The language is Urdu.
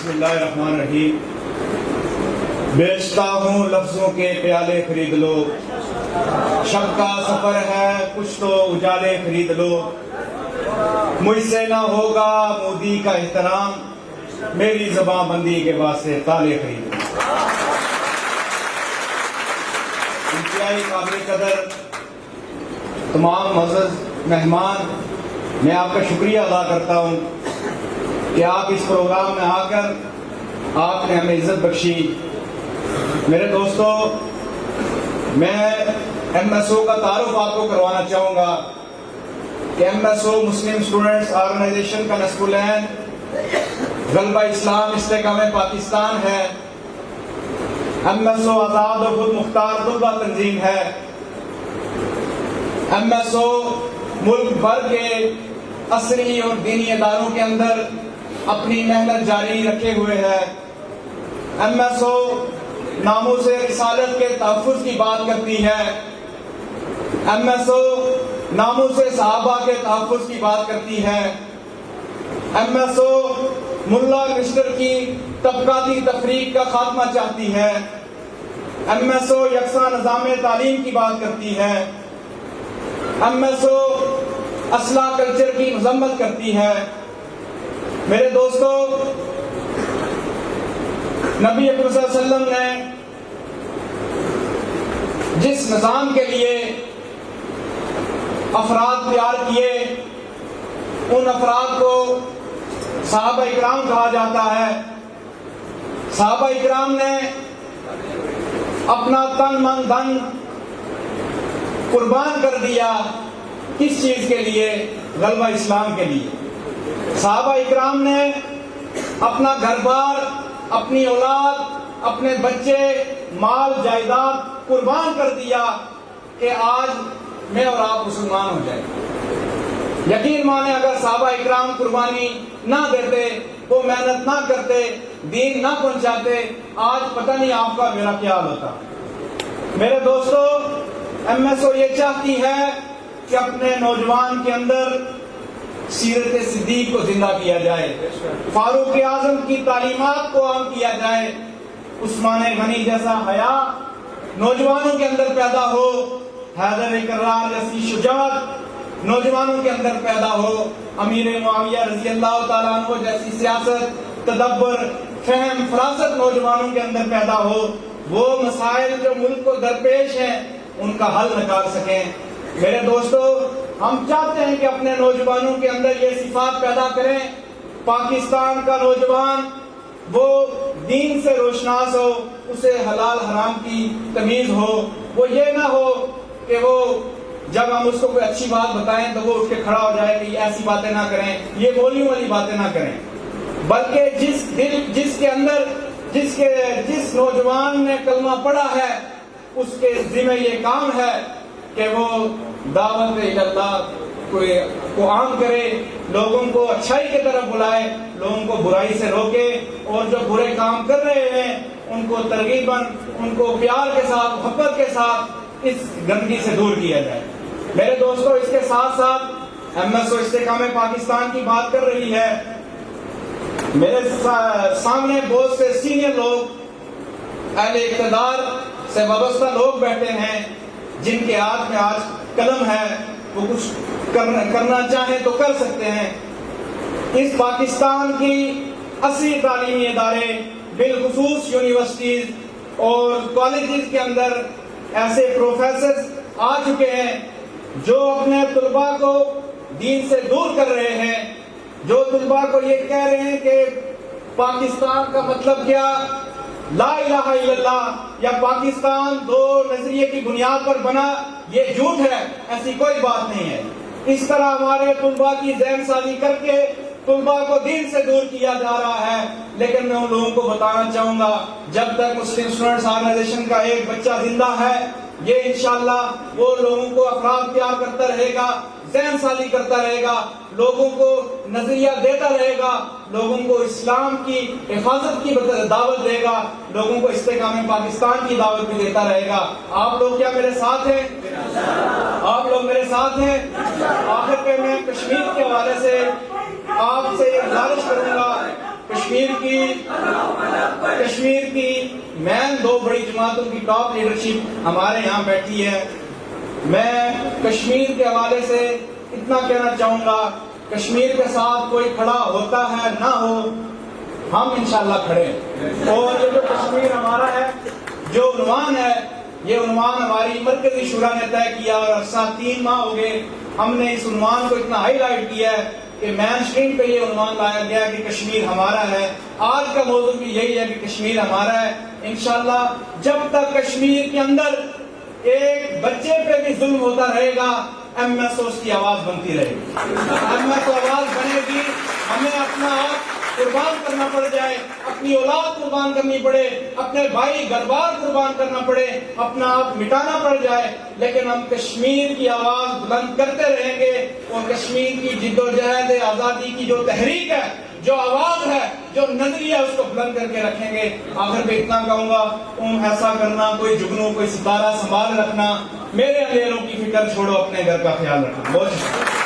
بسم اللہ الرحمن الرحیم۔ بیچتا ہوں لفظوں کے پیالے خرید لو، شب کا سفر ہے کچھ تو اجالے خرید لو، مجھ سے نہ ہوگا مودی کا احترام، میری زبان بندی کے واسطے تالے خرید لو۔ انتہائی قابل قدر تمام معزز مہمان، میں آپ کا شکریہ ادا کرتا ہوں کہ آپ اس پروگرام میں آ کر آپ نے ہمیں عزت بخشی۔ میرے دوستو، میں ایم ایس او کا تعارف آپ کو کروانا چاہوں گا کہ ایم ایس او مسلم اسٹوڈنٹس آرگنائزیشن کا نصب العین غلبہ اسلام استحکام پاکستان ہے۔ ایم ایس او آزاد و خود مختار طلبہ تنظیم ہے۔ ایم ایس او ملک بھر کے عصری اور دینی اداروں کے اندر اپنی محنت جاری رکھے ہوئے ہے۔ ایم ایس او ناموس رسالت کے تحفظ کی بات کرتی ہے۔ ایم ایس او ناموس صحابہ کے تحفظ کی بات کرتی ہے۔ ایم ایس او ملا کرسٹر کی طبقاتی تفریق کا خاتمہ چاہتی ہے۔ ایم ایس او یکساں نظام تعلیم کی بات کرتی ہے۔ ایم ایس او اسلحہ کلچر کی مذمت کرتی ہے۔ میرے دوستو، نبی اکرم صلی اللہ علیہ وسلم نے جس نظام کے لیے افراد تیار کیے، ان افراد کو صحابہ اکرام کہا جاتا ہے۔ صحابہ اکرام نے اپنا تن من دھن قربان کر دیا، کس چیز کے لیے؟ غلبہ اسلام کے لیے۔ صحابہ اکرام نے اپنا گھر بار، اپنی اولاد، اپنے بچے، مال جائیداد قربان کر دیا کہ آج میں اور آپ مسلمان ہو جائیں۔ یقین مانے اگر صحابہ اکرام قربانی نہ دیتے، وہ محنت نہ کرتے، دین نہ پہنچاتے، آج پتہ نہیں آپ کا میرا کیا حال ہوتا۔ میرے دوستو، ایم ایس او یہ چاہتی ہے کہ اپنے نوجوان کے اندر سیرت صدیق کو زندہ کیا جائے، فاروق اعظم کی تعلیمات کو عام کیا جائے، عثمان غنی جیسا حیا نوجوانوں کے اندر پیدا ہو، حیدر کرار جیسی شجاعت نوجوانوں کے اندر پیدا ہو، امیر معاویہ رضی اللہ تعالیٰ عنہ جیسی سیاست، تدبر، فہم، فراست نوجوانوں کے اندر پیدا ہو، وہ مسائل جو ملک کو درپیش ہیں ان کا حل نکال سکیں۔ میرے دوستو، ہم چاہتے ہیں کہ اپنے نوجوانوں کے اندر یہ صفات پیدا کریں۔ پاکستان کا نوجوان وہ دین سے روشناس ہو، اسے حلال حرام کی تمیز ہو، وہ یہ نہ ہو کہ وہ جب ہم اس کو کوئی اچھی بات بتائیں تو وہ اٹھ کے کھڑا ہو جائے کہ یہ ایسی باتیں نہ کریں، یہ بولیوں والی باتیں نہ کریں، بلکہ جس نوجوان نے کلمہ پڑھا ہے اس کے ذمہ یہ کام ہے کہ وہ دعوت اللہ کو عام کرے، لوگوں کو اچھائی کی طرف بلائے، لوگوں کو برائی سے روکے، اور جو برے کام کر رہے ہیں ان کو ترغیباً، ان کو پیار کے ساتھ، محبت کے ساتھ اس گندگی سے دور کیا جائے۔ میرے دوستو، اس کے ساتھ ساتھ ایم ایس او استحکام پاکستان کی بات کر رہی ہے۔ میرے سامنے بہت سے سینئر لوگ، اہل اقتدار سے وابستہ لوگ بیٹھے ہیں جن کے ہاتھ میں آج قلم ہے، وہ کچھ کرنا چاہیں تو کر سکتے ہیں۔ اس پاکستان کی 80 تعلیمی ادارے، بالخصوص یونیورسٹیز اور کالجز کے اندر ایسے پروفیسر آ چکے ہیں جو اپنے طلباء کو دین سے دور کر رہے ہیں، جو طلباء کو یہ کہہ رہے ہیں کہ پاکستان کا مطلب کیا، لا الہ الا اللہ، یا پاکستان دو نظریے کی بنیاد پر بنا، یہ جھوٹ ہے، ایسی کوئی بات نہیں ہے۔ اس طرح ہمارے طلباء کی ذہن سازی کر کے طلباء کو دین سے دور کیا جا رہا ہے۔ لیکن میں ان لوگوں کو بتانا چاہوں گا، جب تک مسلم اسٹوڈنٹس آرگنائزیشن کا ایک بچہ زندہ ہے، یہ انشاءاللہ وہ لوگوں کو افراد تیار کرتا رہے گا، ذہن سازی کرتا رہے گا، لوگوں کو نظریہ دیتا رہے گا، لوگوں کو اسلام کی حفاظت کی دعوت دے گا، لوگوں کو استحکام پاکستان کی دعوت بھی دیتا رہے گا۔ آپ لوگ کیا میرے ساتھ ہیں؟ آپ لوگ میرے ساتھ ہیں؟ آخر پہ میں کشمیر کے حوالے سے آپ سے یہ گزارش کروں گا کشمیر کی مین دو بڑی جماعتوں کی ٹاپ لیڈرشپ ہمارے یہاں بیٹھی ہے. میں کشمیر کے حوالے سے اتنا کہنا چاہوں گا، کشمیر کے ساتھ کوئی کھڑا ہوتا ہے نہ ہو، ہم انشاءاللہ کھڑے ہیں. اور یہ جو کشمیر ہمارا ہے، جو عنوان ہے، یہ عنوان ہماری مرکزی شورا نے طے کیا اور عرصہ 3 ماہ ہو گئے ہم نے اس عنوان کو اتنا ہائی لائٹ کیا ہے کہ مین اسٹریم پہ یہ عنوان لایا گیا کہ کشمیر ہمارا ہے. آج کا موضوع بھی یہی ہے کہ کشمیر ہمارا ہے. انشاءاللہ جب تک کشمیر کے اندر ایک بچے پہ بھی ظلم ہوتا رہے گا، ایم ایس او اس کی آواز بنتی رہے گی. ایم ایس او آواز بنے گی، ہمیں اپنا آپ قربان کرنا پڑ جائے، اپنی اولاد قربان کرنی پڑے، اپنے بھائی گھر بار قربان کرنا پڑے، اپنا آپ مٹانا پڑ جائے، لیکن ہم کشمیر کی آواز بلند کرتے رہیں گے. اور کشمیر کی جدوجہد آزادی کی جو تحریک ہے، جو آواز ہے، جو نظریہ ہے، اس کو بلند کر کے رکھیں گے. آخر میں اتنا کہوں گا، ایسا کرنا کوئی جگنو کوئی ستارہ سنبھال رکھنا، میرے اندھیروں کی فکر چھوڑو، اپنے گھر کا خیال رکھنا. بہت شکریہ.